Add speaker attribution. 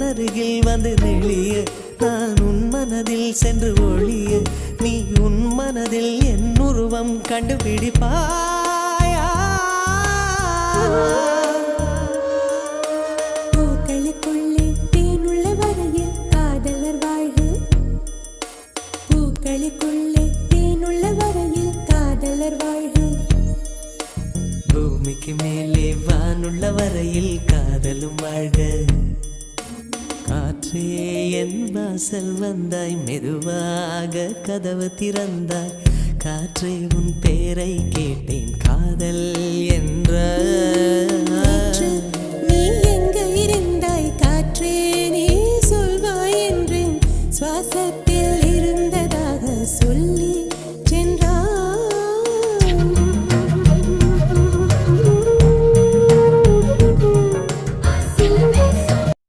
Speaker 1: அருகில் வந்து நெளிய நான் உன் மனதில் சென்று ஒளிய நீ உன் மனதில் என் உருவம் கண்டுபிடிப்பாயா
Speaker 2: பூக்களுக்குள்ளே தேனுள்ள வரையில் காதலர் வாழ்வு பூக்களுக்குள்ளே தேனுள்ள வரையில் காதலர் வாழ்வு
Speaker 1: பூமிக்கு மேலே வானுள்ள வரையில் காதலும் வாழ்க காற்றே என் வாசல் வந்தாய் மெதுவாக கதவு திறந்தாய் காற்றே உன் பேரை கேட்டேன் காதல் என்ற